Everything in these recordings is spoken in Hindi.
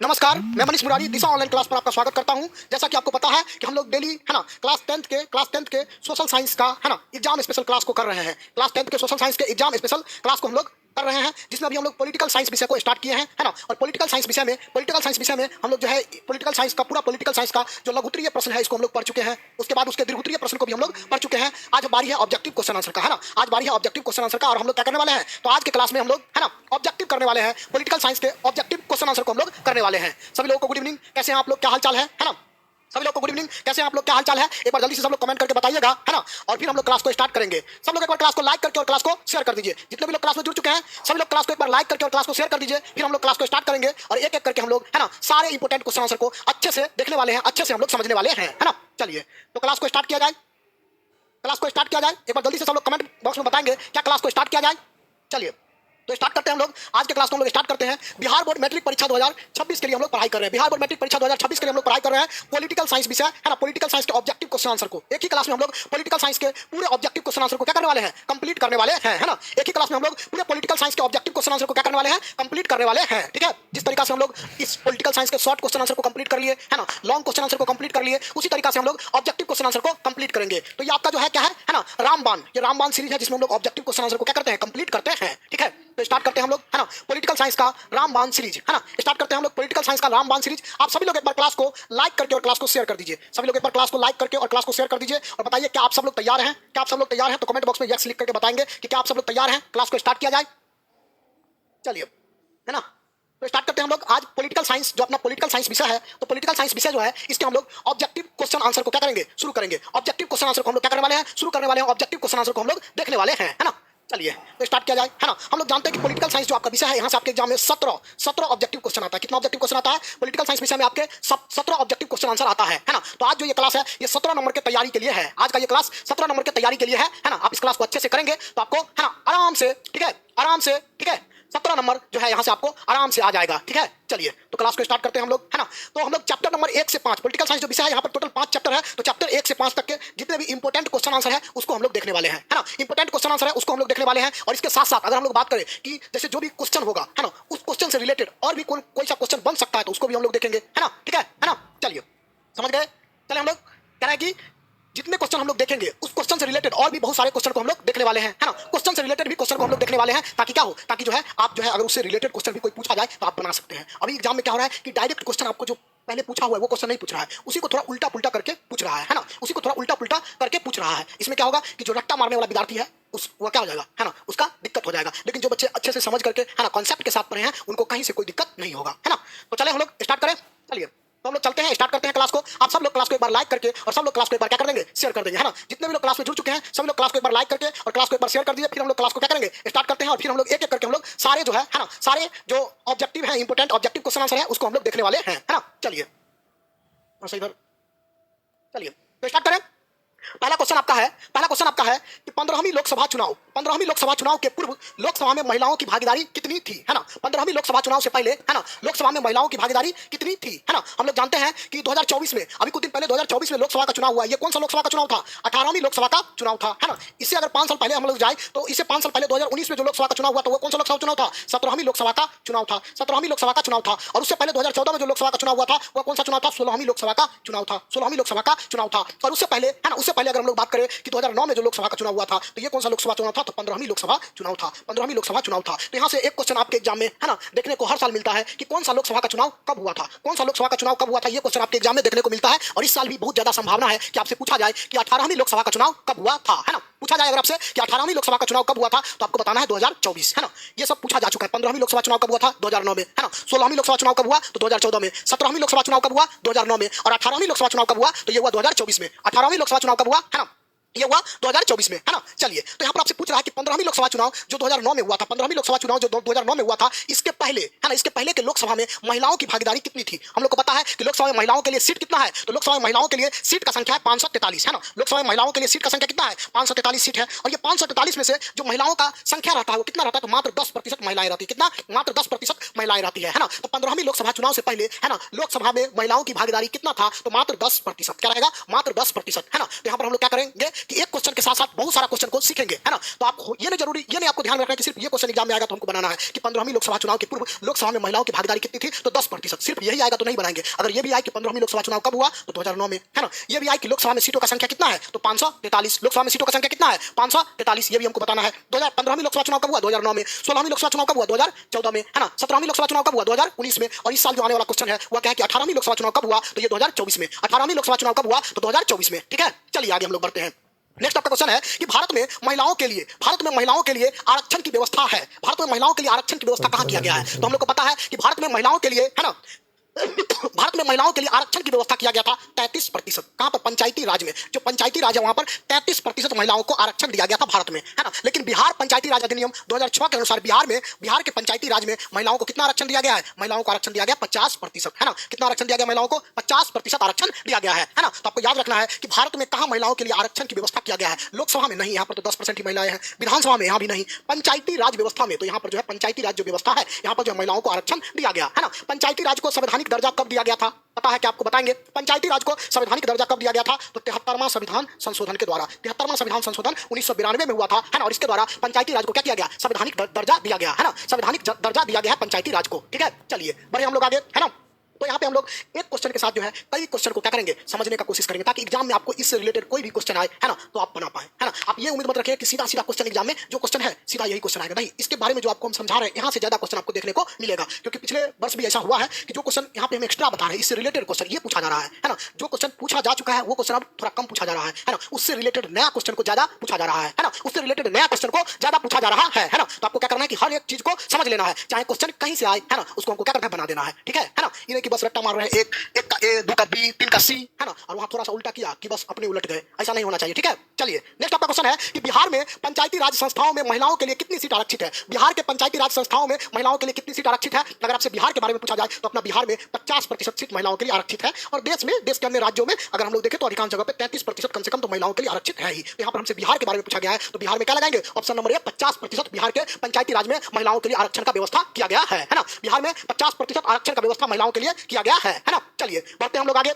नमस्कार, मैं मनीष मुरारी दिशा ऑनलाइन क्लास पर आपका स्वागत करता हूं। जैसा कि आपको पता है कि हम लोग डेली है ना क्लास 10th के सोशल साइंस का है ना एग्जाम स्पेशल क्लास को कर रहे हैं। क्लास 10th के सोशल साइंस के एग्जाम स्पेशल क्लास को हम लोग कर रहे हैं, जिसमें अभी हम लोग पॉलिटिकल साइंस विषय को स्टार्ट किए हैं, है ना। और पॉलिटिकल साइंस विषय में हम लोग जो है पॉलिटिकल साइंस का जो लघुत्तरीय प्रश्न है इसको हम लोग पढ़ चुके हैं। उसके बाद उसके दीर्घोत्तरीय प्रश्न को भी हम लोग पढ़ चुके हैं। आज बारी है ऑब्जेक्टिव क्वेश्चन आंसर का, है ना। आज बारी है ऑब्जेक्टिव क्वेश्चन आंसर का और हम लोग क्या करने वाले हैं, तो आज के क्लास में हम लोग है ना ऑब्जेक्टिव करने वाले हैं। पॉलिटिकल साइंस के ऑब्जेक्टिव क्वेश्चन आंसर को हम लोग करने वाले हैं। सभी लोगों को गुड इवनिंग, कैसे हैं आप लोग, क्या हाल चाल है ना। सभी लोग को गुड इवनिंग, कैसे हैं आप लोग, क्या हाल चाल है। एक बार जल्दी से सब लोग कमेंट करके बताइएगा, है ना। और फिर हम लोग क्लास को स्टार्ट करेंगे। सब लोग एक बार क्लास को लाइक करके और क्लास को शेयर कर दीजिए। जितने भी लोग क्लास में जुड़ चुके हैं सभी लोग क्लास को एक बार लाइक करके और क्लास को शेयर कर दीजिए। फिर हम लोग क्लास को स्टार्ट करेंगे और एक एक करके हम लोग है ना सारे इंपोर्टेंट क्वेश्चन आंसर को अच्छे से देखने वाले हैं, अच्छे से हम लोग समझने वाले हैं, है ना। चलिए तो क्लास को स्टार्ट किया जाए, एक बार जल्दी से सब लोग कमेंट बॉक्स में बताएंगे क्या क्लास को स्टार्ट किया जाए। चलिए तो स्टार्ट करते हैं हम लोग आज के क्लास को। हम लोग स्टार्ट करते हैं बिहार बोर्ड मैट्रिक परीक्षा 2026 के लिए हम लोग पढ़ाई कर रहे हैं। बिहार बोर्ड मैट्रिक परीक्षा 2026 के लिए हम लोग पढ़ाई कर रहे हैं पॉलिटिकल साइंस विषय, है ना। पॉलिटिकल साइंस के ऑब्जेक्टिव क्वेश्चन आंसर को एक ही क्लास में हम लोग पॉलिटिकल साइंस के पूरे ऑब्जेक्टिव क्वेश्चन आंसर को क्या करने वाले हैं, कंप्लीट करने वाले हैं, है ना। एक ही क्लास में हम लोग पूरे पॉलिटिकल साइंस के ऑब्जेक्टिव क्वेश्चन आंसर को क्या करने वाले हैं, कंप्लीट करने वाले हैं, ठीक है। जिस तरीके से हम लोग इस पॉलिटिकल साइंस के शॉर्ट क्वेश्चन आंसर को कंप्लीट कर लिए, है ना, लॉन्ग क्वेश्चन आंसर को कंप्लीट कर लिए, उसी तरीके से हम लोग ऑब्जेक्टिव क्वेश्चन आंसर को कंप्लीट करेंगे। तो ये आपका जो है क्या है ना, रामबाण। ये रामबाण सीरीज है जिसमें हम लोग ऑब्जेक्टिव क्वेश्चन आंसर को क्या करते हैं, कंप्लीट करते हैं, ठीक है। तो स्टार्ट करते हैं हम लोग, है ना, पॉलिटिकल साइंस का रामबाण सीरीज, है ना। स्टार्ट करते हैं हम लोग पॉलिटिकल साइंस का रामबाण सीरीज। आप सभी लोग एक बार क्लास को लाइक करके और क्लास को शेयर कर दीजिए। सभी लोग एक बार क्लास को लाइक करके और क्लास को शेयर कर दीजिए और बताइए क्या आप सब लोग तैयार हैं, क्या आप सब लोग तैयार हैं। तो कमेंट बॉक्स में यस लिख करके बताएंगे कि क्या आप सब लोग तैयार हैं। क्लास को स्टार्ट किया जाए, चलिए, है ना। तो स्टार्ट करते हैं हम लोग आज पॉलिटिकल साइंस, जो अपना पॉलिटिकल साइंस विषय है। तो पॉलिटिकल साइंस विषय जो है इसके हम लोग ऑब्जेक्टिव क्वेश्चन आंसर को क्या करेंगे, शुरू करेंगे। ऑब्जेक्टिव क्वेश्चन आंसर को हम लोग क्या करने वाले हैं, शुरू करने वाले हैं। ऑब्जेक्टिव क्वेश्चन आंसर को हम लोग देखने वाले हैं, है ना। चलिए तो स्टार्ट किया जाए, है ना। हम लोग जानते हैं कि पॉलिटिकल साइंस जो आपका विषय है, यहाँ से आपके एग्जाम में 17 ऑब्जेक्टिव क्वेश्चन आता है। कितना ऑब्जेक्टिव क्वेश्चन आता है पॉलिटिकल साइंस विषय में, आपके 17 ऑब्जेक्टिव क्वेश्चन आंसर आता है ना। तो आज जो ये क्लास है ये 17 नंबर के तैयारी के लिए है। आज का ये क्लास 17 नंबर के तैयारी के लिए है ना। आप इस क्लास को अच्छे से करेंगे तो आपको है ना आराम से, ठीक है, आराम से, ठीक है, 17 नंबर जो है यहाँ से आपको आराम से आ जाएगा, ठीक है। चलिए तो क्लास को स्टार्ट करते हैं हम लोग, है ना। तो हम लोग चैप्टर नंबर 1 से 5 पॉलिटिकल साइंस जो विषय है यहाँ पर टोटल 5 चैप्टर है। तो चैप्टर 1 से 5 तक के जितने भी इंपोर्टेंट क्वेश्चन आंसर है उसको हम लोग देखने वाले हैं, है ना। इंपोर्टेंट क्वेश्चन आंसर है उसको हम लोग देखने वाले हैं। और इसके साथ साथ अगर हम लोग बात करें कि जैसे जो भी क्वेश्चन होगा, है ना, उस क्वेश्चन से रिलेटेड और भी कोई सा क्वेश्चन बन सकता है तो उसको भी हम लोग देखेंगे, है ना, ठीक है ना। चलिए समझ गए। चले हम लोग कह रहे हैं कि जितने क्वेश्चन हम लोग देखेंगे उस क्वेश्चन से रिलेटेड और भी बहुत सारे क्वेश्चन को हम लोग देखने वाले हैं, है ना। क्वेश्चन से रिलेटेड भी क्वेश्चन को हम लोग देखने वाले हैं ताकि क्या हो, ताकि जो है आप जो है अगर उससे रिलेटेड क्वेश्चन भी कोई पूछा जाए तो आप बना सकते हैं। अभी एग्जाम में क्या हो रहा है कि डायरेक्ट क्वेश्चन आपको जो पहले पूछा हुआ है वो क्वेश्चन नहीं पूछ रहा है, उसी को थोड़ा उल्टा पुल्टा करके पूछ रहा है ना, उसी को थोड़ा उल्टा पुल्टा करके पूछ रहा है। इसमें क्या होगा कि जो रट्टा मारने वाला विद्यार्थी है उस वो क्या हो जाएगा, है ना, उसका दिक्कत हो जाएगा। लेकिन जो बच्चे अच्छे से समझ करके, है ना, कॉन्सेप्ट के साथ पढ़े हैं उनको कहीं से कोई दिक्कत नहीं होगा, है ना। तो चले हम लोग स्टार्ट करें। चलिए तो हम लोग चलते हैं, स्टार्ट करते हैं क्लास को। आप सब लोग क्लास को एक बार लाइक करके और सब लोग क्लास को एक बार क्या कर देंगे, शेयर कर देंगे, है ना। जितने भी लोग क्लास में जुड़ चुके हैं सभी लोग क्लास को एक बार लाइक करके और क्लास को एक बार शेयर कर दीजिए। फिर हम लोग क्लास को क्या करेंगे, स्टार्ट करते हैं और फिर हम लोग एक एक करके हम लोग सारे जो है ना सारे जो ऑब्जेक्टिव है इंपोर्टेंट ऑब्जेक्टिव क्वेश्चन आंसर है उसको हम लोग देखने वाले हैं, है ना। चलिए इधर चलिए तो स्टार्ट करें। पहला क्वेश्चन आपका है कि 15वीं लोकसभा चुनाव के पूर्व लोकसभा में महिलाओं की भागीदारी कितनी थी, है ना। 15वीं लोकसभा चुनाव से पहले, है ना, लोकसभा में महिलाओं की भागीदारी कितनी थी, है ना। हम लोग जानते हैं कि 2024 में, अभी कुछ दिन पहले 2024 में लोकसभा का चुनाव हुआ। ये कौन सा लोकसभा का चुनाव था, 18वीं लोकसभा का चुनाव था, है ना। इससे अगर 5 साल पहले हम लोग जाए तो इससे 5 साल पहले 2019 में जो लोकसभा का चुनाव हुआ था वो कौन सा लोकसभा चुनाव था, 17वीं लोकसभा का चुनाव था, 17वीं लोकसभा का चुनाव था। और उससे पहले 2014 में जो लोकसभा का चुनाव हुआ था वो कौन सा चुनाव था, 16वीं लोकसभा का चुनाव था, 16वीं लोकसभा का चुनाव था। और उससे पहले, है ना, उससे पहले अगर हम लोग बात करें कि 2009 में जो लोकसभा का चुनाव हुआ था तो ये कौन सा लोकसभा चुनाव था, तो 15वीं लोकसभा चुनाव था, 15वीं लोकसभा चुनाव था। तो यहाँ से एक क्वेश्चन आपके एग्जाम में, है ना, देखने को हर साल मिलता है कि कौन सा लोकसभा का चुनाव कब हुआ था, कौन सा लोकसभा का चुनाव कब हुआ था। ये क्वेश्चन आपके एग्जाम में देखने को मिलता है। और इस साल भी बहुत ज्यादा संभावना है कि आपसे पूछा जाए कि 18वीं लोकसभा का चुनाव कब हुआ था, है ना। पूछा जाए अगर आपसे कि 18वीं लोकसभा का चुनाव कब हुआ था तो आपको बताना है 2024, है ना। ये सब पूछा जा चुका है। 15वीं लोकसभा चुनाव कब हुआ था, 2009 में, है ना। 16वीं लोकसभा चुनाव कब हुआ तो 2014 में, 17वीं लोकसभा चुनाव कब हुआ 2009 में, और 18वीं लोकसभा चुनाव कब हुआ तो ये हुआ 2024 में। 18वीं लोकसभा चुनाव कब हुआ, है ना, ये हुआ 2024 में, है ना। चलिए तो यहाँ पर आपसे पूछ रहा है कि 15वीं लोकसभा चुनाव जो 2009 में हुआ था, 15वीं लोकसभा चुनाव जो 2009 में हुआ था, इसके पहले, है ना, इसके पहले के लोकसभा में महिलाओं की भागीदारी कितनी थी। हम लोग को पता है कि लोकसभा में महिलाओं के लिए सीट कितना है, तो लोकसभा में महिलाओं के लिए सीट का संख्या है 543, है ना। लोकसभा में महिलाओं के लिए सीट का संख्या कितना है, 543 सीट है। और ये 543 में से जो महिलाओं का संख्या रहता है वो कितना रहता है, तो मात्र 10% महिलाएं रहती है। कितना, मात्र 10% महिलाएं रहती है ना। तो 15वीं लोकसभा चुनाव से पहले, है ना, लोकसभा में महिलाओं की भागीदारी कितना था, तो मात्र 10%। क्या रहेगा, मात्र 10%, है ना। तो यहाँ पर हम लोग क्या करेंगे कि एक क्वेश्चन के साथ साथ बहुत सारा क्वेश्चन को सीखेंगे, है ना। तो आप ये नहीं जरूरी, ये नहीं आपको ध्यान में रखना है कि सिर्फ ये क्वेश्चन एग्जाम में आएगा तो हमको बनाना है कि 15वीं लोकसभा चुनाव के पूर्व लोकसभा में महिलाओं की भागीदारी कितनी थी, तो 10%। सिर्फ यही आएगा तो नहीं बनाएंगे। अगर ये भी आए कि 15वीं लोकसभा चुनाव कब हुआ, तो 2009 में, है ना। ये भी आए कि लोकसभा में सीटों का संख्या कितना है, तो 543। लोकसभा में सीटों का संख्या कितना है, 543, ये भी हमको बताना है। 2015वीं लोकसभा चुनाव कब हुआ, 2009 में। 16वीं लोकसभा चुनाव कब हुआ, 2014 में, है ना। 17वीं लोकसभा चुनाव कब हुआ, 2019 में। और इस साल जो आने वाला क्वेश्चन है वह क्या है कि 18वीं लोकसभा चुनाव कब हुआ, तो ये 2024 में। 18वीं लोकसभा चुनाव कब हुआ, तो 2024 में, ठीक है। चलिए आगे हम लोग बढ़ते हैं। नेक्स्ट आपका क्वेश्चन है कि भारत में महिलाओं के लिए आरक्षण की व्यवस्था है। भारत में महिलाओं के लिए आरक्षण की व्यवस्था कहां किया गया है, तो हम लोग को पता है कि भारत में महिलाओं के लिए, है ना, भारत में महिलाओं के लिए आरक्षण की व्यवस्था किया गया था 33%। कहां पर, पंचायती राज में। जो पंचायती राज है वहां पर 33% महिलाओं को आरक्षण दिया गया था भारत में, है ना। लेकिन बिहार पंचायती राज अधिनियम 2006 के अनुसार बिहार के पंचायती राज में महिलाओं को कितना आरक्षण दिया गया है, महिलाओं को आरक्षण दिया गया 50%, है ना। कितना आरक्षण दिया गया महिलाओं को, 50% आरक्षण दिया गया है ना। तो आपको याद रखना है कि भारत में कहां महिलाओं के लिए आरक्षण की व्यवस्था किया गया है, लोकसभा में नहीं, यहाँ पर तो 10% ही महिलाएं हैं। विधानसभा में यहाँ भी नहीं, पंचायती राज व्यवस्था में, तो यहाँ पर जो है पंचायती राज जो व्यवस्था है यहाँ पर जो महिलाओं को आरक्षण दिया गया, है ना। पंचायती राज को संवैधानिक दर्जा कब दिया गया था, पता है कि आपको बताएंगे। पंचायती राज को संवैधानिक दर्जा कब दिया गया था, तो 73वां संविधान संशोधन के द्वारा। 73वां संविधान संशोधन 1992 में हुआ था, है ना। और इसके द्वारा पंचायती राज को क्या किया गया, संवैधानिक दर्जा दिया गया, है ना। संवैधानिक दर्जा दिया गया है पंचायती राज को, ठीक है। चलिए बढ़े हम लोग आगे, है ना। तो यहाँ पे हम लोग एक क्वेश्चन के साथ जो है कई क्वेश्चन को क्या करेंगे, समझने का कोशिश करेंगे, ताकि एग्जाम में आपको इससे रिलेटेड कोई भी क्वेश्चन आए, है ना, तो आप बना पाए, है ना। आप ये उम्मीद मत रखिए कि सीधा सीधा क्वेश्चन एग्जाम में जो क्वेश्चन है सीधा यही क्वेश्चन आएगा, नहीं। इसके बारे में जो आपको हम समझा रहे हैं यहाँ से ज्यादा क्वेश्चन आपको देखने को मिलेगा, क्योंकि पिछले वर्ष भी ऐसा हुआ है कि जो क्वेश्चन यहाँ पे हम एक्स्ट्रा बता रहे हैं इससे रिलेटेड क्वेश्चन ये पूछा जा रहा है ना। जो क्वेश्चन पूछा जा चुका है वो क्वेश्चन अब थोड़ा कम पूछा जा रहा है ना। उससे रिलेटेड नया क्वेश्चन को ज्यादा पूछा जा रहा है ना। उससे रिलेटेड नया क्वेश्चन को ज्यादा पूछा जा रहा है ना। तो आपको क्या करना है कि हर एक चीज को समझ लेना है, चाहे क्वेश्चन कहीं से आए, है ना, उसको हमको क्या करना है, बना देना है, ठीक है ना। इन्हें की बस रट्टा मार रहे हैं, एक का ए, दो का बी, तीन का सी, है ना, और वहां थोड़ा सा उल्टा किया कि बस अपने उलट गए, ऐसा नहीं होना चाहिए, ठीक है। चलिए नेक्स्ट आपका क्वेश्चन है कि बिहार में पंचायती राज संस्थाओं में महिलाओं के लिए कितनी सीट आरक्षित है। बिहार के पंचायती राज संस्थाओं में महिलाओं के लिए कितनी सीट आरक्षित है। अगर आपसे बिहार के बारे में पूछा जाए तो अपना बिहार में 50% सीट महिलाओं के लिए आरक्षित है। और देश के अन्य राज्यों में अगर हम लोग देखें तो अधिकांश जगह पे 33% कम से कम तो महिलाओं के लिए आरक्षित है ही। तो यहाँ पर हमसे बिहार के बारे में पूछा गया है तो बिहार में क्या लगाएंगे, ऑप्शन नंबर ए 50% बिहार के पंचायती राज में महिलाओं के लिए आरक्षण का व्यवस्था किया गया है ना। बिहार में 50% आरक्षण का व्यवस्था महिलाओं के लिए किया गया है ना। चलिए बढ़ते हैं हम लोग आगे।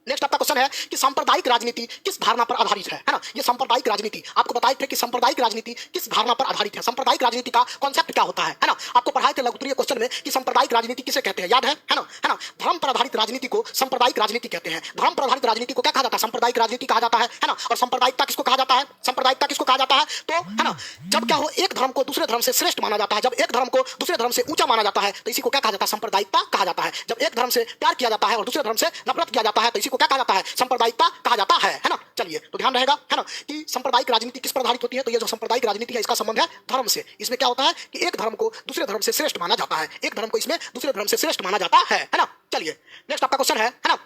नेक्स्ट आपका क्वेश्चन है कि सांप्रदायिक राजनीति किस धारणा पर आधारित है ना। ये सांप्रदायिक राजनीति आपको बताए थे कि सांप्रदायिक राजनीति किस धारणा पर आधारित है। सांप्रदायिक राजनीति का कॉन्सेप्ट क्या होता है ना। आपको पढ़ाए थे लघुत्तरीय क्वेश्चन में कि सांप्रदायिक राजनीति किसे कहते हैं, याद है ना, है ना। धर्म पर आधारित राजनीति को सांप्रदायिक राजनीति कहते हैं। धर्म पर आधारित राजनीति को क्या कहा जाता है, सांप्रदायिक राजनीति कहा जाता है ना। और सांप्रदायिकता किसको कहा जाता है, सांप्रदायिकता किसको कहा जाता है, तो है ना, जब क्या हो एक धर्म को दूसरे धर्म से श्रेष्ठ माना जाता है, जब एक धर्म को दूसरे धर्म से ऊंचा माना जाता है तो इसी को क्या कहा जाता है, सांप्रदायिकता कहा जाता है। जब एक धर्म से प्यार किया जाता है और दूसरे धर्म से नफरत किया जाता है तो इसी को क्या कहा जाता है, सांप्रदायिकता कहा जाता है ना। चलिए तो ध्यान रहेगा, है ना, कि सांप्रदायिक राजनीति किस पर आधारित होती है, तो ये जो सांप्रदायिक राजनीति है इसका संबंध है धर्म से। इसमें क्या होता है कि एक धर्म को दूसरे धर्म से श्रेष्ठ माना जाता है, एक धर्म को इसमें दूसरे धर्म से श्रेष्ठ माना जाता है ना। चलिए नेक्स्ट आपका क्वेश्चन है ना,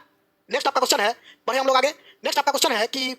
नेक्स्ट आपका क्वेश्चन है, बढ़े हम लोग आगे। नेक्स्ट आपका क्वेश्चन है कि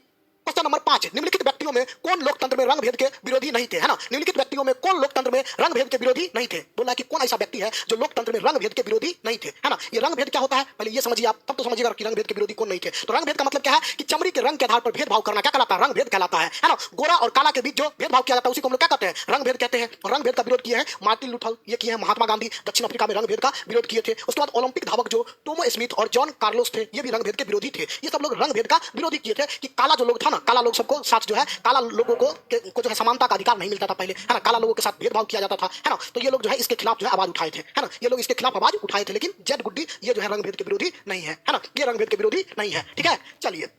क्वेश्चन नंबर 5, निम्नलिखित व्यक्तियों में कौन लोकतंत्र में रंग भेद के विरोधी नहीं थे, है ना। निम्नलिखित व्यक्तियों में कौन लोकतंत्र में रंग भेद के विरोधी नहीं थे। बोला कि कौन ऐसा व्यक्ति है जो लोकतंत्र में रंग भेद के विरोधी नहीं थे, है ना। ये रंग भेद क्या होता है पहले ये समझिए आप, तब तो समझिएगा कि रंग भेद के विरोधी कौन नहीं थे। तो रंग भेद का मतलब क्या है कि चमड़ी के रंग के आधार पर भेदभाव करना क्या कहलाता है, रंग भेद कहलाता है ना। गोरा और काला के बीच जो भेदभाव किया जाता है उसी को हम लोग क्या कहते हैं, रंग भेद कहते हैं। और रंग भेद का विरोध किए हैं मार्टिन लूथर, ये किए हैं महात्मा गांधी, दक्षिण अफ्रीका में रंग भेद का विरोध किए थे। उसके बाद ओलंपिक धावक जो टोमो स्मिथ और जॉन कार्लोस थे ये भी रंग भेद के विरोधी थे। ये सब लोग रंग भेद का विरोधी किए थे कि काला जो लोग था ना, काला लोग सबको साथ जो है, काला लोगों को जो है समानता का अधिकार नहीं मिलता था पहले, है ना। काला लोगों के साथ भेदभाव किया जाता था, है ना। तो ये लोग जो है इसके खिलाफ जो है आवाज उठाए थे, है ना। ये लोग इसके खिलाफ आवाज उठाए थे। लेकिन जेड गुड्डी ये जो है रंग भेद के विरोधी नहीं है, है ना। ये रंग भेद के विरोधी नहीं है, ठीक है। चलिए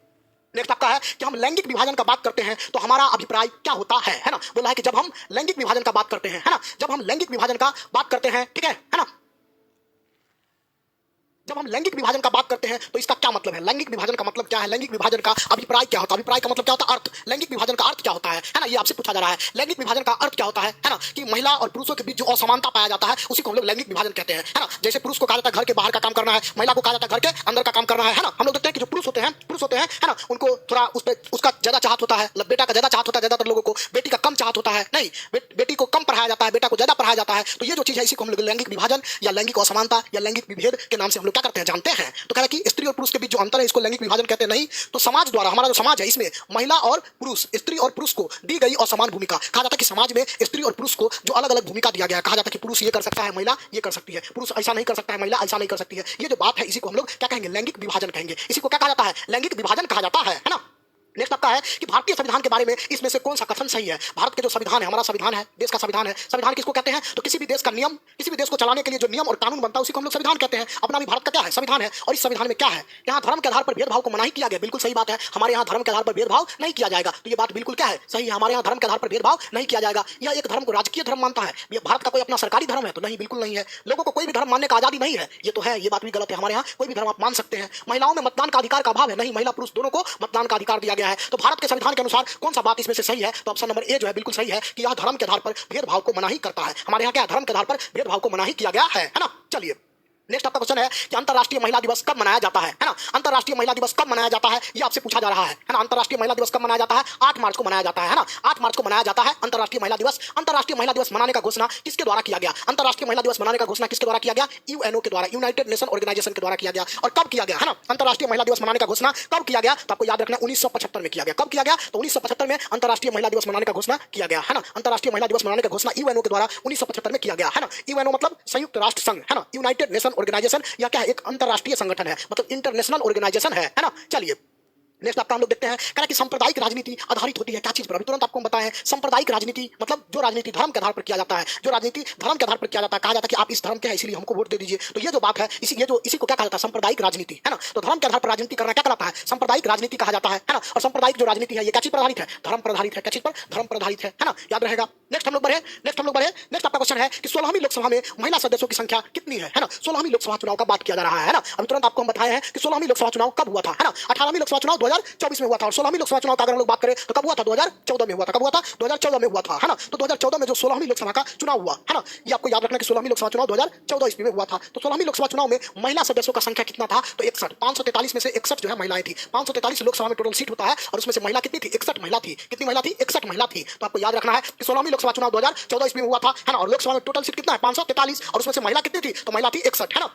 नेक्स्ट आपका है कि हम लैंगिक विभाजन का बात करते हैं तो हमारा अभिप्राय क्या होता है ना। बोला है कि जब हम लैंगिक विभाजन का बात करते हैं, है ना, जब हम लैंगिक विभाजन का बात करते हैं, ठीक है ना, जब हम लैंगिक विभाजन का बात करते हैं तो इसका क्या मतलब है, लैंगिक विभाजन का मतलब क्या है, लैंगिक विभाजन का अभिप्राय क्या होता है, अभिप्राय का मतलब क्या होता है, अर्थ, लैंगिक विभाजन का अर्थ क्या होता है ना। ये आपसे पूछा जा रहा है लैंगिक विभाजन का अर्थ क्या होता है ना, कि महिला और पुरुषों के बीच जो असमानता पाया जाता है उसी को हम लोग लैंगिक विभाजन कहते हैं, है ना। जैसे पुरुष को कहा जाता है घर के बाहर का काम करना है, महिला को कहा जाता है घर के अंदर का काम करना है ना। हम लोग देखते हैं कि जो पुरुष होते हैं, है ना, उनको थोड़ा उसका ज्यादा चाहत होता है, बेटा का ज्यादा चाहत होता है, ज्यादातर लोगों को बेटी का कम चाहत होता है, नहीं बेटी को कम पढ़ाया जाता है, बेटा को ज्यादा पढ़ाया जाता है। तो ये जो चीज है इसी को हम लोग लैंगिक विभाजन या लैंगिक असमानता या लैंगिक विभेद के नाम से हम लोग क्या करते हैं, जानते हैं। तो कह रहा है कि स्त्री और पुरुष के बीच जो अंतर है इसको लैंगिक विभाजन कहते हैं। नहीं तो समाज द्वारा, हमारा जो समाज है इसमें महिला और पुरुष, स्त्री और पुरुष को दी गई असमान भूमिका, कहा जाता है कि समाज में स्त्री और पुरुष को जो अलग अलग भूमिका दिया गया है, कहा जाता है कि पुरुष ये कर सकता है, महिला ये कर सकती है, पुरुष ऐसा नहीं कर सकता है, महिला ऐसा नहीं कर सकती है। ये जो बात है इसी को हम लोग क्या कहेंगे, लैंगिक विभाजन कहेंगे। इसी को क्या कहा जाता है, लैंगिक विभाजन कहा जाता है ना। नेक्स्ट आपका है कि भारतीय संविधान के बारे में इसमें से कौन सा कथन सही है। भारत के जो संविधान है, हमारा संविधान है, देश का संविधान है, संविधान किसको कहते हैं? तो किसी भी देश का नियम, किसी भी देश को चलाने के लिए जो नियम और कानून बनता है उसी को हम लोग संविधान कहते हैं। अपना भी भारत का क्या है? संविधान है। और इस संविधान में क्या है? यहाँ धर्म के आधार पर भेदभाव को मना ही किया गया। बिल्कुल सही बात है, हमारे यहाँ धर्म के आधार पर भेदभाव नहीं किया जाएगा। तो ये बात बिल्कुल क्या है? सही है, हमारे यहाँ धर्म के आधार पर भेदभाव नहीं किया जाएगा। यह एक धर्म को राजकीय धर्म मानता है। ये भारत का कोई अपना सरकारी धर्म है? तो नहीं, बिल्कुल नहीं है। लोगों को कोई भी धर्म मानने का आजादी नहीं है, ये तो है, ये बात भी गलत है। हमारे यहाँ कोई भी धर्म आप मान सकते हैं। महिलाओं में मतदान का अधिकार का अभाव है? नहीं, महिला पुरुष दोनों को मतदान का अधिकार दिया गया है। तो भारत के संविधान के अनुसार कौन सा बात इसमें से सही है? तो ऑप्शन नंबर ए जो है बिल्कुल सही है कि यह धर्म के आधार पर भेदभाव को मना ही करता है। हमारे यहाँ क्या धर्म के आधार पर भेदभाव को मना ही किया गया है ना। चलिए नेक्स्ट आपका क्वेश्चन है कि अंतरराष्ट्रीय महिला दिवस कब मनाया जाता है ना। अंतरराष्ट्रीय महिला दिवस कब मनाया जाता है ये आपसे पूछा जा रहा है ना। अंतरराष्ट्रीय महिला दिवस कब मनाया जाता है? 8 मार्च को मनाया जाता है ना। 8 मार्च को मनाया जाता है अंतरराष्ट्रीय महिला दिवस। अंतरराष्ट्रीय महिला दिवस मनाने का घोषणा किसके द्वारा किया गया? अंतरराष्ट्रीय महिला दिवस मनाने का घोषणा किसके द्वारा किया गया? यूएनओ के द्वारा, यूनाइटेड नेशन ऑर्गेनाइजेशन के द्वारा किया गया। और कब किया गया है ना? अंतरराष्ट्रीय महिला दिवस मनाने का घोषणा कब किया गया? तो आपको याद रखना 1975 में किया गया। कब किया गया? तो 1975 में अंतरराष्ट्रीय महिला दिवस मनाने का घोषणा किया गया है ना। अंतरराष्ट्रीय महिला दिवस मनाने का घोषणा यूएनओ के द्वारा 1975 में किया गया है ना। यूएनओ मतलब संयुक्त राष्ट्र संघ है ना, यूनाइटेड नेशन ऑर्गेनाइजेशन। या क्या है? एक अंतरराष्ट्रीय संगठन है, मतलब इंटरनेशनल ऑर्गेनाइजेशन है ना। चलिए नेक्स्ट आपका हम लोग देखते हैं कह कि सांप्रदायिक राजनीति आधारित होती है क्या चीज पर? अभी तुरंत आपको हम बताएं। सांप्रदायिक राजनीति मतलब जो राजनीति धर्म के आधार पर किया जाता है, जो राजनीति धर्म के आधार पर किया जाता है। कहा जाता है कि आप इस धर्म के हैं इसलिए हमको वोट दे दीजिए। तो ये जो बात है इसी को क्या कहा जाता है? सांप्रदायिक राजनीति है ना। तो धर्म के आधार पर राजनीति करना क्या कहलाता है? सांप्रदायिक राजनीति कहा जाता है ना। और सांप्रदायिक जो राजनीति है ये क्या चीज पर आधारित है? धर्म पर आधारित है। क्या चीज पर? धर्म पर आधारित है ना, याद रहेगा। नेक्स्ट हम लोग बढ़े। नेक्स्ट आपका क्वेश्चन है कि 16वीं लोकसभा में महिला सदस्यों की संख्या कितनी है ना। 16वीं लोकसभा चुनाव का बात किया जा रहा है ना। अभी तुरंत आपको हम बताए हैं कि 16वीं लोकसभा चुनाव कब हुआ था है ना। 18वीं लोकसभा चुनाव 2024 में हुआ था। 16वीं लोकसभा चुनाव का अगर हम लोग बात करें तो कब हुआ था? 2014 में हुआ था। कब हुआ था? 2014 में हुआ था है ना। तो 2014 में जो 16वीं लोकसभा का चुनाव हुआ है ना, ये आपको याद रखना कि 16वीं लोकसभा चुनाव 2014 ईस्वी में हुआ था। तो 16वीं लोकसभा चुनाव में महिला सदस्यों का संख्या कितना था? तो 61। 543 में से 61 जो है महिलाएं थी। 543 लोकसभा में टोटल सीट होता है और उसमें से महिला कितनी थी? 61 महिला थी। कितनी महिला थी? 61 महिला थी। तो आपको याद रखना है कि 16वीं लोकसभा चुनाव 2014 ईस्वी में हुआ था है ना। और लोकसभा में टोटल सीट कितना है? 543 और उसमें से महिला कितनी थी? तो महिला थी 61 है ना।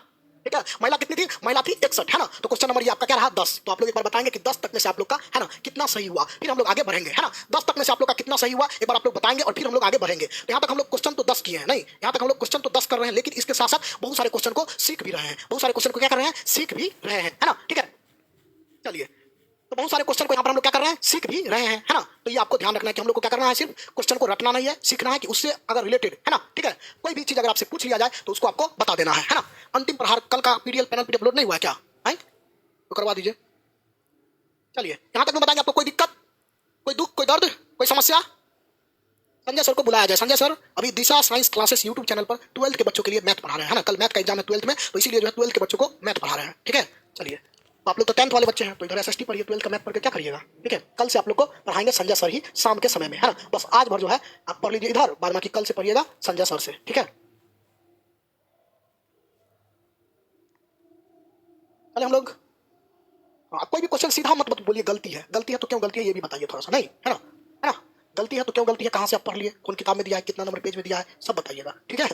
ठीक है, महिला कितनी थी? महिला थी 61 है ना। तो क्वेश्चन नंबर ये आपका क्या रहा? 10। तो आप लोग एक बार बताएंगे कि 10 तक में से आप लोग का है ना कितना सही हुआ। फिर हम लोग आगे बढ़ेंगे है ना। 10 तक में से आप लोग का कितना सही हुआ एक बार आप लोग बताएंगे और फिर हम लोग आगे बढ़ेंगे। तो यहाँ तक हम लोग क्वेश्चन तो 10 किए हैं, नहीं यहाँ तक हम लोग क्वेश्चन तो 10 कर रहे हैं, लेकिन इसके साथ साथ बहुत सारे क्वेश्चन को सीख भी रहे हैं। बहुत सारे क्वेश्चन को क्या कर रहे हैं? सीख भी रहे हैं है ना। ठीक है, चलिए तो बहुत सारे क्वेश्चन को यहाँ पर हम लोग क्या कर रहे हैं? सीख भी रहे हैं है ना। तो ये आपको ध्यान रखना है कि हम लोग को क्या करना है? सिर्फ क्वेश्चन को रटना नहीं है, सीखना है कि उससे अगर रिलेटेड है ना। ठीक है, कोई भी चीज अगर आपसे पूछ लिया जाए तो उसको आपको बता देना है ना। अंतिम प्रहार कल का पीडीएल पैनल पीडीएफ अपलोड नहीं हुआ है क्या? है तो करवा दीजिए। चलिए यहाँ तक मैं बताएंगे आपको कोई दिक्कत, कोई दुख, कोई दर्द, कोई समस्या? संजय सर को बुलाया जाए। संजय सर अभी दिशा साइंस क्लासेस यूट्यूब चैनल पर 12th के बच्चों के लिए मैथ पढ़ा रहे हैं है ना। कल मैथ का एग्जाम है 12th में, तो इसीलिए जो है 12th के बच्चों को मैथ पढ़ा रहे हैं। ठीक है, चलिए तो आप लोग तो 10th वाले बच्चे हैं तो इधर एसएसटी पढ़िए, 12th का मैथ पढ़ के क्या करिएगा। ठीक है, कल से आप लोग को पढ़ाएंगे संजय सर ही शाम के समय में है ना। बस आज भर जो है आप पढ़ लीजिए इधर, बाद बाकी कल से पढ़िएगा संजय सर से। ठीक है, चलिए हम लोग कोई भी क्वेश्चन सीधा मत बोलिए गलती है। गलती है तो क्यों गलती है ये भी बताइए थोड़ा सा, नहीं है ना। गलती है तो क्यों गलती है, कहाँ से आप पढ़ लिए, कौन किताब में दिया है, कितना नंबर पेज में दिया है, सब बताइएगा। ठीक है,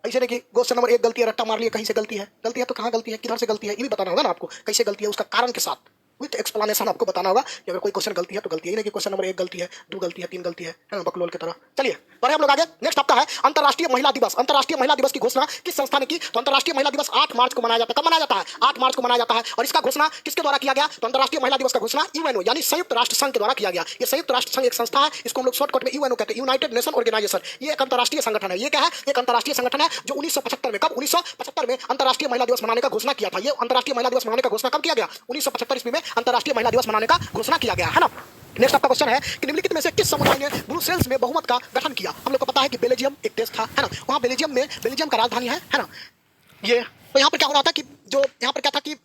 ऐसे नहीं कि क्वेश्चन नंबर 1 गलती है, रट्टा मार लिए कहीं से गलती है। गलती है तो कहाँ गलती है, किधर से गलती है, ये भी बताना होगा ना आपको। कैसे गलती है उसका कारण के साथ विथ एक्सप्लेनेशन आपको बताना होगा कि अगर कोई क्वेश्चन गलती है तो गलती है, नहीं कि क्वेश्चन नंबर 1 गलती है, 2 गलती है, 3 गलती है ना, बकलोल की तरह। चलिए बढ़े हम लोग आगे। नेक्स्ट आपका है अंतरराष्ट्रीय महिला दिवस। अंतरराष्ट्रीय महिला दिवस की घोषणा किस संस्था ने की? तो अंतरराष्ट्रीय महिला दिवस 8 मार्च को मनाया जाता है। कब मनाया जाता है? 8 मार्च को मनाया जाता है। और इसका घोषणा किसके द्वारा किया गया? तो अंतरराष्ट्रीय महिला दिवस का घोषणा यूएनओ यानी संयुक्त राष्ट्र संघ के द्वारा किया गया। ये संयुक्त राष्ट्र संघ एक संस्था है, इसको हम लोग शॉर्टकट में यूएनओ कहते हैं, यूनाइटेड नेशन ऑर्गेनाइजेशन। ये एक अंतरराष्ट्रीय संगठन है। ये क्या है? एक अंतरराष्ट्रीय संगठन है जो 1975 में, कब 1975 में अंतरराष्ट्रीय महिला दिवस मनाने का घोषणा किया था। ये अंतरराष्ट्रीय महिला दिवस मनाने का घोषणा कब किया गया? 1975 ईस्वी में अंतरराष्ट्रीय महिला दिवस मनाने का घोषणा किया गया है ना। नेक्स्ट आपका क्वेश्चन है कि निम्नलिखित में से किस समुदाय ने ब्रुसेल्स में बहुमत का गठन किया? हम लोग को पता है कि बेल्जियम एक देश था है ना। वहाँ बेल्जियम का राजधानी है ना ये। तो यहाँ पर क्या हो रहा था कि जो यहाँ पर क्या था कि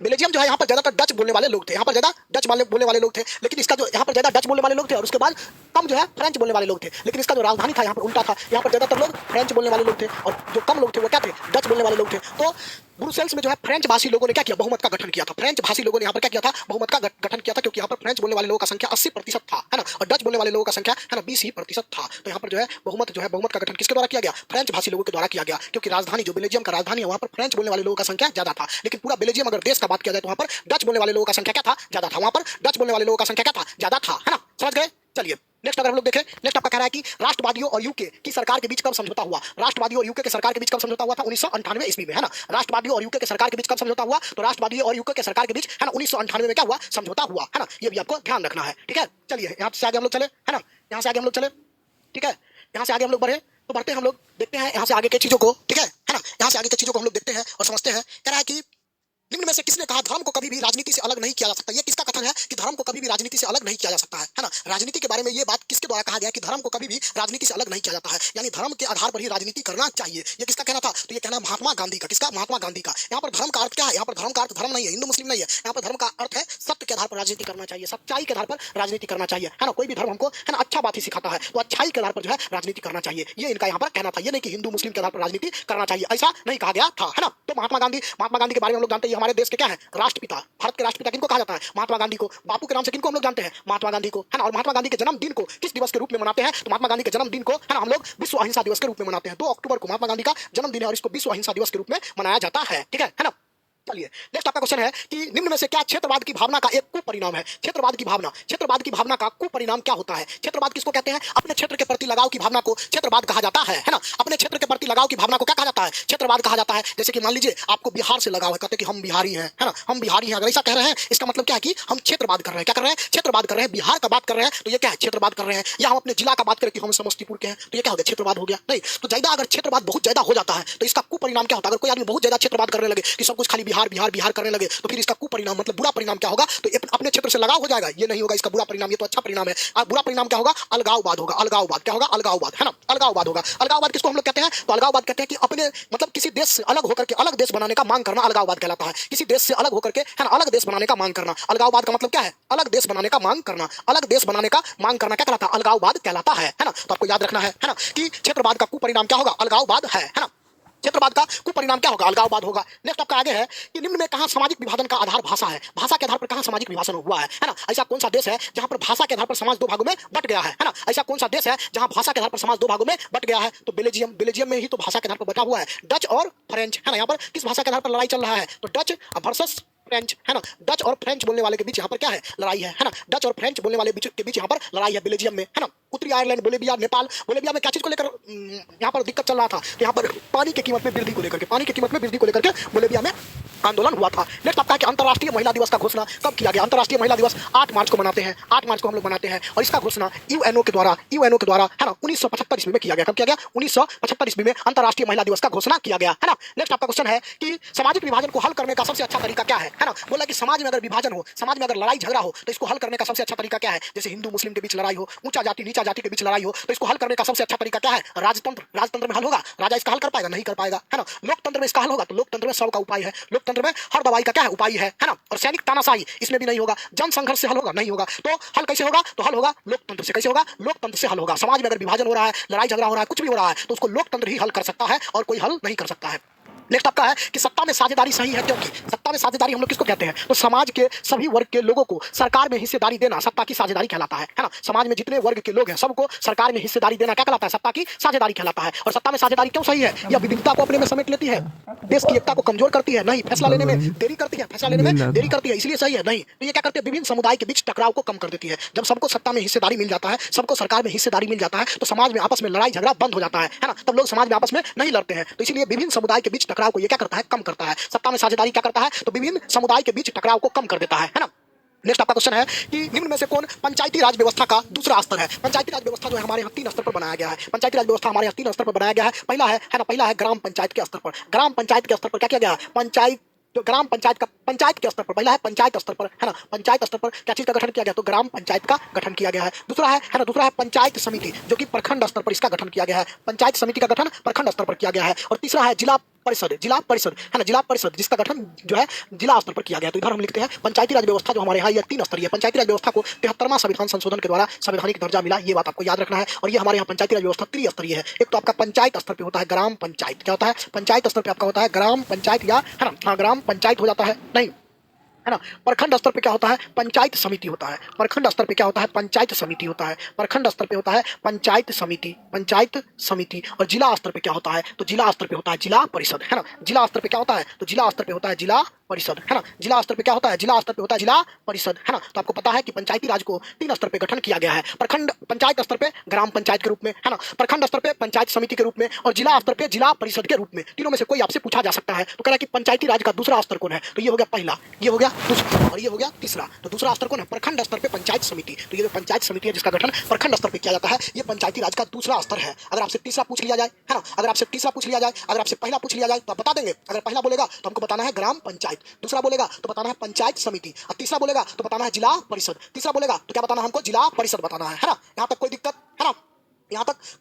बेल्जियम जो है यहाँ पर ज्यादातर डच बोलने वाले लोग थे। यहाँ पर ज्यादा डच बोलने वाले लोग थे, लेकिन इसका जो यहाँ पर ज्यादा डच बोलने वाले लोग थे और उसके बाद कम जो है फ्रेंच बोलने वाले लोग थे। लेकिन इसका जो राजधानी था यहाँ पर उल्टा था, यहाँ पर ज्यादातर लोग फ्रेंच बोलने वाले लोग थे और जो कम लोग थे वो क्या थे? डच बोलने वाले लोग थे। तो ब्रुसेल्स में जो है फ्रेंच भाषी लोगों ने क्या किया? बहुमत का गठन किया था। फ्रेंच भाषी लोगों ने यहाँ पर क्या किया था? बहुमत का गठन किया था, क्योंकि यहाँ पर फ्रेंच बोलने वाले लोगों का संख्या 80% था है ना, और डच बोलने वाले लोगों का संख्या है ना 20% था। तो यहाँ पर जो है बहुमत का गठन किसके द्वारा किया गया? फ्रेंच भाषी लोगों के द्वारा किया गया, क्योंकि राजधानी जो बेल्जियम का राजधानी है वहाँ पर फ्रेंच बोलने वाले लोगों का संख्या ज्यादा था। लेकिन पूरा बेल्जियम अगर देश का बात किया जाए तो वहाँ पर डच बोलने वाले लोगों का संख्या क्या था? ज्यादा था। वहाँ पर डच बोलने वाले लोगों का संख्या क्या था? ज्यादा था है ना। समझ गए? चलिए नेक्स्ट अगर हम लोग देखें, नेक्स्ट आपका कह रहा है कि राष्ट्रवादियों और यूके की सरकार के बीच कब समझौता हुआ। राष्ट्रवादियों और यूके के सरकार के बीच कब समझौता हुआ था? 1998 ईस्वी में, है ना। राष्ट्रवादियों और यूके के सरकार के बीच कब समझौता हुआ? तो राष्ट्रवादियों और यूके के सरकार के बीच, है ना, 1998 में क्या हुआ? समझौता हुआ, है ना। ये भी आपको ध्यान रखना है, ठीक है। चलिए यहाँ से आगे हम लोग चले, है ना, यहाँ से आगे हम लोग चले, ठीक है। यहाँ से आगे हम लोग बढ़े, तो बढ़ते हैं हम लोग, देखते हैं यहाँ से आगे के चीजों को, ठीक है ना। यहाँ से आगे के चीजों को हम लोग देखते हैं और समझते हैं। कह रहा है कि निम्न में से किसने कहा धर्म को कभी भी राजनीति से अलग नहीं किया जा सकता? ये किसका कथन है कि धर्म को कभी भी राजनीति से अलग नहीं किया जा सकता है ना। राजनीति के बारे में ये बात किसके द्वारा कहा गया कि धर्म को कभी भी राजनीति से अलग नहीं किया जाता है, यानी धर्म के आधार पर ही राजनीति करना चाहिए। ये किसका कहना था? तो ये कहना महात्मा गांधी का। किसका? महात्मा गांधी का। यहाँ पर धर्म का अर्थ क्या है? यहाँ पर धर्म का अर्थ धर्म नहीं है, हिंदू मुस्लिम नहीं है। यहाँ पर धर्म का अर्थ है सत्य के आधार पर राजनीति करना चाहिए, सच्चाई के आधार पर राजनीति करना चाहिए, है ना। कोई भी धर्म हमको, है ना, अच्छा बात ही सिखाता है, तो अच्छाई के आधार पर जो है राजनीति करना चाहिए। ये इनका यहाँ पर कहना था, ये नहीं कि हिंदू मुस्लिम के आधार पर राजनीति करना चाहिए, ऐसा नहीं कहा गया था, है ना। तो महात्मा गांधी के बारे में हम लोग जानते हैं, हमारे देश के क्या है? राष्ट्रपिता। भारत के राष्ट्रपिता किनको कहा जाता है? महात्मा गांधी को। बापू के नाम से किनको हम लोग जानते हैं? महात्मा गांधी को, है ना। और महात्मा गांधी के जन्मदिन को किस दिवस के रूप में मनाते हैं? तो महात्मा गांधी के जन्मदिन को, है ना, हम लोग विश्व अहिंसा दिवस के रूप में मनाते हैं। 2 अक्टूबर को महात्मा गांधी का जन्मदिन है और इसको विश्व अहिंसा दिवस के रूप में मनाया जाता है, ठीक है ना। चलिए नेक्स्ट आपका क्वेश्चन है कि निम्न में से क्या क्षेत्रवाद की भावना का एक कुपरिणाम है? क्षेत्रवाद की भावना का कुपरिणाम क्या होता है? क्षेत्रवाद किसको कहते हैं? अपने क्षेत्र के प्रति लगाव की भावना को क्षेत्रवाद कहा जाता है ना। अपने क्षेत्र के प्रति लगाव की भावना को क्या कहा जाता है? क्षेत्रवाद कहा जाता है। जैसे कि मान लीजिए आपको बिहार से लगाव है, कहते हैं कि हम बिहारी हैं, है ना, हम बिहारी हैं। अगर ऐसा कह रहे हैं, इसका मतलब क्या है कि हम क्षेत्रवाद कर रहे हैं। क्या कर रहे हैं? क्षेत्रवाद कर रहे हैं, बिहार का बात कर रहे हैं, तो ये क्या है? क्षेत्रवाद कर रहे हैं। या हम अपने जिला का बात करें कि हम समस्तीपुर के हैं, तो ये क्या हो गया? क्षेत्रवाद हो गया। नहीं, तो ज्यादा अगर क्षेत्रवाद बहुत ज्यादा हो जाता है तो इसका कुपरिणाम क्या होता है? अगर कोई आदमी बहुत ज्यादा क्षेत्रवाद करने लगे कि सब कुछ खाली बिहार बिहार बिहार करने लगे, तो फिर इसका कुपरिणाम मतलब बुरा परिणाम क्या होगा? तो अपने क्षेत्र से लगाव हो जाएगा, ये नहीं होगा इसका बुरा परिणाम, ये तो अच्छा परिणाम है। बुरा परिणाम क्या होगा? अलगाववाद होगा। अलगाववाद क्या होगा? अलगाववाद, है ना, अलगाववाद होगा। अलगाववाद किसको हम लोग कहते हैं? तो अलगाववाद कहते हैं कि अपने मतलब किसी देश से अलग होकर के अलग देश बनाने का मांग करना अलगाववाद कहलाता है। किसी देश से अलग होकर के, है ना, अलग देश बनाने का मांग करना। अलगाववाद का मतलब क्या है? अलग देश बनाने का मांग करना। अलग देश बनाने का मांग करना क्या कहलाता है? अलगाववाद कहलाता है ना। तो आपको याद रखना है ना, कि क्षेत्रवाद का कुपरिणाम क्या होगा? अलगाववाद है ना। क्षेत्रवाद का कुपरिणाम क्या होगा? अलगाववाद होगा। नेक्स्ट आपका आगे है कि निम्न में कहां सामाजिक विभाजन का आधार भाषा है? भाषा के आधार पर कहां सामाजिक विभाजन हुआ है ना। ऐसा कौन सा देश है जहां पर भाषा के आधार पर समाज 2 भागों में बट गया है ना। ऐसा कौन सा देश है जहां भाषा के आधार पर समाज 2 भागों में बट गया है? तो बेल्जियम में ही तो भाषा के आधार पर बटा हुआ है। डच और फ्रेंच, है ना। यहाँ पर किस भाषा के आधार पर लड़ाई चल रहा है? तो डच वर्सेस फ्रेंच, है ना। डच और फ्रेंच बोलने वाले के बीच यहाँ पर क्या है? लड़ाई है ना। डच और फ्रेंच बोलने वाले के बीच यहाँ पर लड़ाई है बेल्जियम में, है ना। उत्तरी आयरलैंड, बोलिविया, नेपाल। बोलिविया में क्या चीज को लेकर यहाँ पर दिक्कत चल रहा था? तो यहाँ पर पानी की कीमत में वृद्धि को लेकर के, बोलिविया में आंदोलन हुआ था। नेक्स्ट आपका कि अंतर्राष्ट्रीय महिला दिवस का घोषणा कब किया गया? अंतर्राष्ट्रीय महिला दिवस 8 मार्च को मनाते हैं। 8 मार्च को हम लोग मनाते हैं और इसका घोषणा यूएनओ के द्वारा, है ना, 1975 ईस्वी में किया गया। कब किया गया? 1975 ईस्वी में अंतर्राष्ट्रीय महिला दिवस का घोषणा किया गया, है ना। नेक्स्ट आपका क्वेश्चन है कि सामाजिक विभाजन को हल करने का सबसे अच्छा तरीका क्या है ना। बोला कि समाज में अगर विभाजन हो, समाज में अगर लड़ाई झगड़ा हो, तो इसको हल करने का सबसे अच्छा तरीका क्या है? जैसे हिंदू मुस्लिम के बीच लड़ाई हो, ऊंचा जाति नीचा जाति के बीच लड़ाई हो, तो इसको हल करने का सबसे अच्छा तरीका क्या है? राजतंत्र में हल होगा। राजा इसका हल कर पाएगा? नहीं कर पाएगा, है ना। लोकतंत्र में इसका हल होगा? तो लोकतंत्र में 100 का उपाय है। लोकतंत्र में हर दवाई क्या है? उपाय है ना। और सैनिक तानाशाही इसमें भी नहीं होगा। जन संघर्ष से हल होगा? नहीं होगा। तो हल कैसे होगा? तो हल होगा लोकतंत्र से। कैसे होगा? लोकतंत्र से हल होगा। समाज में अगर विभाजन हो रहा है, लड़ाई झगड़ा हो रहा है, कुछ भी हो रहा है, तो उसको लोकतंत्र ही हल कर सकता है और कोई हल नहीं कर सकता है। नेक्स्ट आपका है कि सत्ता में साझेदारी सही है क्योंकि सत्ता में साझेदारी हम लोग किसको कहते हैं? तो समाज के सभी वर्ग के लोगों को सरकार में हिस्सेदारी देना सत्ता की साझेदारी कहलाता है ना। समाज में जितने वर्ग के लोग हैं सबको सरकार में हिस्सेदारी देना क्या कहलाता है? सत्ता की साझेदारी कहलाता है। और सत्ता में साझेदारी क्यों सही है? यह विविधता को अपने में समेट लेती है, देश की एकता को कमजोर करती है, नहीं फैसला लेने में देरी करती है, इसलिए सही है। नहीं तो ये क्या करती है? विभिन्न समुदाय के बीच टकराव को कम कर देती है। जब सबको सत्ता में हिस्सेदारी मिल जाता है, सबको सरकार में हिस्सेदारी मिल जाता है, तो समाज में आपस में लड़ाई झगड़ा बंद हो जाता है ना। तब लोग समाज में आपस में नहीं लड़ते हैं। तो इसलिए विभिन्न समुदाय के बीच टकराव को ये क्या करता है? कम करता है। सत्ता में साझेदारी क्या करता है? तो विभिन्न समुदाय के बीच टकराव को कम कर देता है ना। नेक्स्ट आपका क्वेश्चन है कि निम्न में से कौन पंचायती राज व्यवस्था का दूसरा स्तर है? पंचायती राज व्यवस्था जो है हमारे यहाँ 3 स्तर पर बनाया गया है। पंचायती राज व्यवस्था हमारे यहाँ 3 स्तर पर बनाया गया है। पहला है ग्राम पंचायत के स्तर पर। ग्राम पंचायत के स्तर पर क्या किया गया? जो ग्राम पंचायत के स्तर पर, पहला है पंचायत स्तर पर, है ना। पंचायत स्तर पर क्या चीज का गठन किया गया? तो ग्राम पंचायत का गठन किया गया है। दूसरा है पंचायत समिति, जो कि प्रखंड स्तर पर इसका गठन किया गया है। पंचायत समिति का गठन प्रखंड स्तर पर किया गया है। और तीसरा है जिला परिषद, है ना, जिला परिषद, जिसका गठन जो है जिला स्तर पर किया गया है। तो इधर हम लिखते हैं पंचायती राज व्यवस्था जो हमारे यहाँ ये 3 स्तरीय है। पंचायती राज व्यवस्था को 73वां संविधान संशोधन के द्वारा संवैधानिक दर्जा मिला, ये बात आपको याद रखना है। और ये हमारे यहाँ पंचायती राज व्यवस्था त्रिस्तरीय है। एक तो आपका पंचायत स्तर पर होता है ग्राम पंचायत, क्या होता है? पंचायत स्तर पर आपका होता है ग्राम पंचायत, या है ना, हाँ, ग्राम पंचायत हो जाता है, नहीं है ना। प्रखंड स्तर पे क्या होता है, पंचायत समिति होता है। प्रखंड स्तर पे क्या होता है, पंचायत समिति होता है। प्रखंड स्तर पे होता है पंचायत समिति, पंचायत समिति। और जिला स्तर पे क्या होता है, तो जिला स्तर पे होता है जिला परिषद, है ना। जिला स्तर पे क्या होता है, तो जिला स्तर पे होता है जिला परिषद, है ना। जिला स्तर पे क्या होता है, जिला स्तर पे होता है जिला परिषद, है ना। तो आपको पता है कि पंचायती राज को 3 स्तर पे गठन किया गया है। प्रखंड पंचायत स्तर पे ग्राम पंचायत के रूप में, है ना। प्रखंड स्तर पे पंचायत समिति के रूप में, और जिला स्तर पे जिला परिषद के रूप में। तीनों में से कोई आपसे पूछा जा सकता है। तो कह रहा है कि पंचायती राज का दूसरा स्तर कौन है, तो ये हो गया पहला, ये हो गया दूसरा, और ये हो गया तीसरा। तो दूसरा स्तर कौन है, प्रखंड स्तर पे पंचायत समिति। तो ये जो पंचायत समिति है जिसका गठन प्रखंड स्तर पे किया जाता है, ये पंचायती राज का दूसरा स्तर है। अगर आपसे तीसरा पूछ लिया जाए, है ना, अगर आपसे तीसरा पूछ लिया जाए, अगर आपसे पहला पूछ लिया जाए तो आप बता देंगे। अगर पहला बोलेगा तो हमको बताना है ग्राम पंचायत, दूसरा बोलेगा तो बताना है पंचायत समिति, और तीसरा बोलेगा तो बताना है जिला परिषद। तीसरा बोलेगा तो क्या बताना है हमको, जिला परिषद बताना है ना। यहाँ तक कोई दिक्कत है ना, यहाँ तक